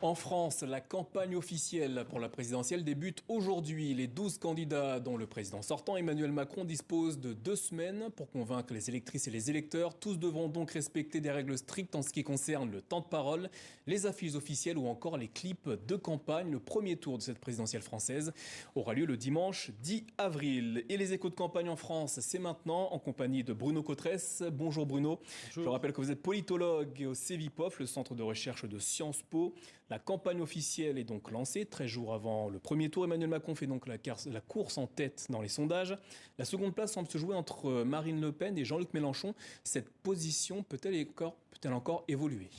En France, la campagne officielle pour la présidentielle débute aujourd'hui. Les 12 candidats, dont le président sortant Emmanuel Macron, disposent de 2 semaines pour convaincre les électrices et les électeurs. Tous devront donc respecter des règles strictes en ce qui concerne le temps de parole, les affiches officielles ou encore les clips de campagne. Le premier tour de cette présidentielle française aura lieu le dimanche 10 avril. Et les échos de campagne en France, c'est maintenant en compagnie de Bruno Cotresse. Bonjour Bruno. Bonjour. Je rappelle que vous êtes politologue au CEVIPOF, le centre de recherche de Sciences Po. La campagne officielle est donc lancée 13 jours avant le premier tour. Emmanuel Macron fait donc la course en tête dans les sondages. La seconde place semble se jouer entre Marine Le Pen et Jean-Luc Mélenchon. Cette position peut-elle encore évoluer ?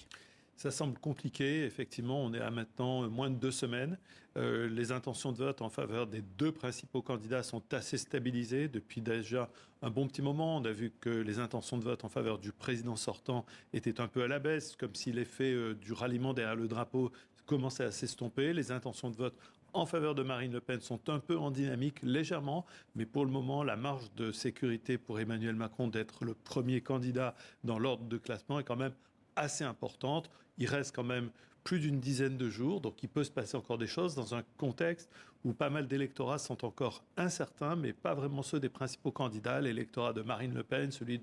Ça semble compliqué. Effectivement, on est à maintenant moins de 2 semaines. Les intentions de vote en faveur des 2 principaux candidats sont assez stabilisées depuis déjà un bon petit moment. On a vu que les intentions de vote en faveur du président sortant étaient un peu à la baisse, comme si l'effet du ralliement derrière le drapeau commençait à s'estomper. Les intentions de vote en faveur de Marine Le Pen sont un peu en dynamique, légèrement, mais pour le moment, la marge de sécurité pour Emmanuel Macron d'être le premier candidat dans l'ordre de classement est quand même assez importante. Il reste quand même plus d'une dizaine de jours, donc il peut se passer encore des choses dans un contexte où pas mal d'électorats sont encore incertains, mais pas vraiment ceux des principaux candidats. L'électorat de Marine Le Pen, celui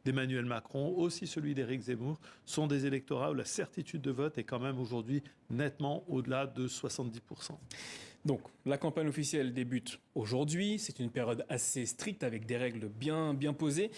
d'Emmanuel Macron, aussi celui d'Éric Zemmour, sont des électorats où la certitude de vote est quand même aujourd'hui nettement au-delà de 70%. Donc, la campagne officielle débute aujourd'hui. C'est une période assez stricte avec des règles bien posées.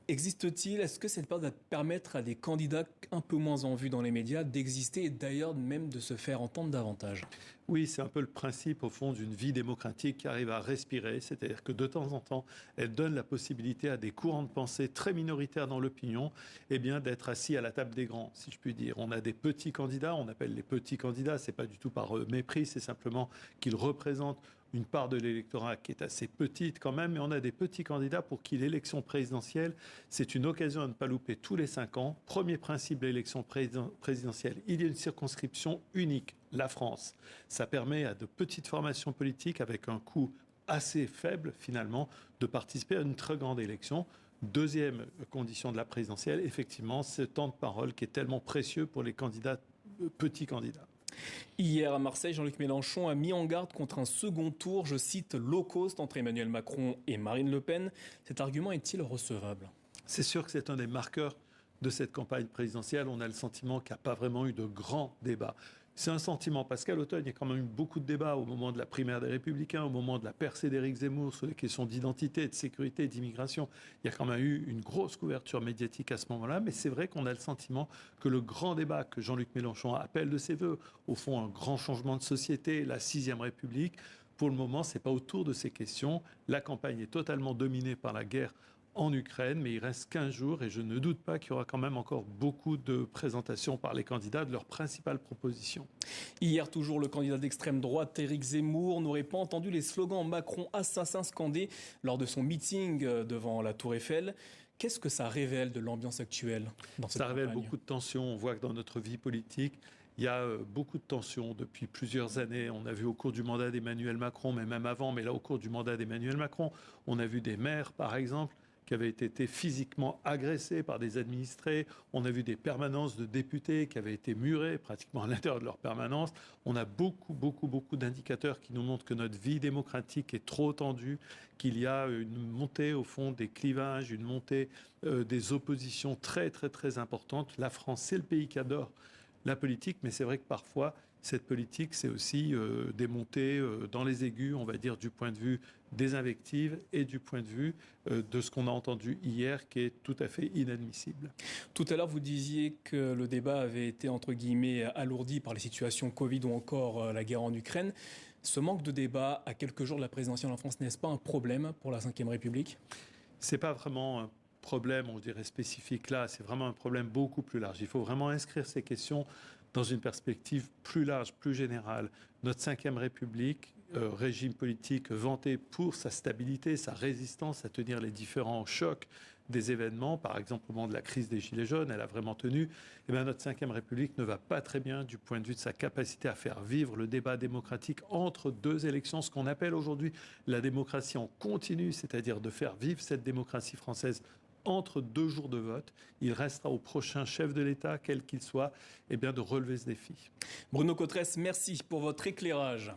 Est-ce que cette période va permettre à des candidats un peu moins en vue dans les médias d'exister et d'ailleurs même de se faire entendre davantage ? Oui, c'est un peu le principe, au fond, d'une vie démocratique qui arrive à respirer. C'est-à-dire que de temps en temps, elle donne la possibilité à des courants de pensée très minoritaires dans l'opinion, d'être assis à la table des grands, si je puis dire. On a des petits candidats, on appelle les petits candidats, c'est pas du tout par mépris, c'est simplement qu'ils représentent une part de l'électorat qui est assez petite quand même, mais on a des petits candidats pour qui l'élection présidentielle, c'est une occasion à ne pas louper tous les 5 ans. Premier principe de l'élection présidentielle, il y a une circonscription unique, la France. Ça permet à de petites formations politiques avec un coût assez faible finalement de participer à une très grande élection. Deuxième condition de la présidentielle, effectivement, ce temps de parole qui est tellement précieux pour les candidats, petits candidats. Hier à Marseille, Jean-Luc Mélenchon a mis en garde contre un second tour, je cite, low cost entre Emmanuel Macron et Marine Le Pen. Cet argument est-il recevable ? C'est sûr que c'est un des marqueurs de cette campagne présidentielle. On a le sentiment qu'il n'y a pas vraiment eu de grands débats. C'est un sentiment, parce qu'à l'automne, il y a quand même eu beaucoup de débats au moment de la primaire des Républicains, au moment de la percée d'Éric Zemmour sur les questions d'identité, de sécurité, d'immigration. Il y a quand même eu une grosse couverture médiatique à ce moment-là, mais c'est vrai qu'on a le sentiment que le grand débat que Jean-Luc Mélenchon appelle de ses voeux, au fond un grand changement de société, la 6e République, pour le moment, ce n'est pas autour de ces questions. La campagne est totalement dominée par la guerre en Ukraine, mais il reste 15 jours et je ne doute pas qu'il y aura quand même encore beaucoup de présentations par les candidats de leurs principales propositions. Hier, toujours, le candidat d'extrême droite, Éric Zemmour, n'aurait pas entendu les slogans Macron assassin scandés lors de son meeting devant la Tour Eiffel. Qu'est-ce que ça révèle de l'ambiance actuelle dans cette campagne ? Ça révèle beaucoup de tensions. On voit que dans notre vie politique, il y a beaucoup de tensions depuis plusieurs années. On a vu au cours du mandat d'Emmanuel Macron, mais même avant, mais là au cours du mandat d'Emmanuel Macron, on a vu des maires, par exemple, qui avaient été physiquement agressés par des administrés. On a vu des permanences de députés qui avaient été murées pratiquement à l'intérieur de leur permanence. On a beaucoup d'indicateurs qui nous montrent que notre vie démocratique est trop tendue, qu'il y a une montée au fond des clivages, une montée des oppositions très importantes. La France, c'est le pays qui adore la politique, mais c'est vrai que parfois, cette politique, c'est aussi des montées dans les aigus, on va dire, du point de vue des invectives et du point de vue de ce qu'on a entendu hier, qui est tout à fait inadmissible. Tout à l'heure, vous disiez que le débat avait été, entre guillemets, alourdi par les situations Covid ou encore la guerre en Ukraine. Ce manque de débat à quelques jours de la présidentielle en France, n'est-ce pas un problème pour la Ve République ? C'est pas vraiment un problème, on dirait, spécifique là. C'est vraiment un problème beaucoup plus large. Il faut vraiment inscrire ces questions dans une perspective plus large, plus générale. Notre Ve République, régime politique vanté pour sa stabilité, sa résistance à tenir les différents chocs des événements, par exemple au moment de la crise des Gilets jaunes, elle a vraiment tenu. Eh bien, notre Ve République ne va pas très bien du point de vue de sa capacité à faire vivre le débat démocratique entre 2 élections, ce qu'on appelle aujourd'hui la démocratie en continu, c'est-à-dire de faire vivre cette démocratie française entre 2 jours de vote, il restera au prochain chef de l'État, quel qu'il soit, de relever ce défi. Bruno Cotresse, merci pour votre éclairage.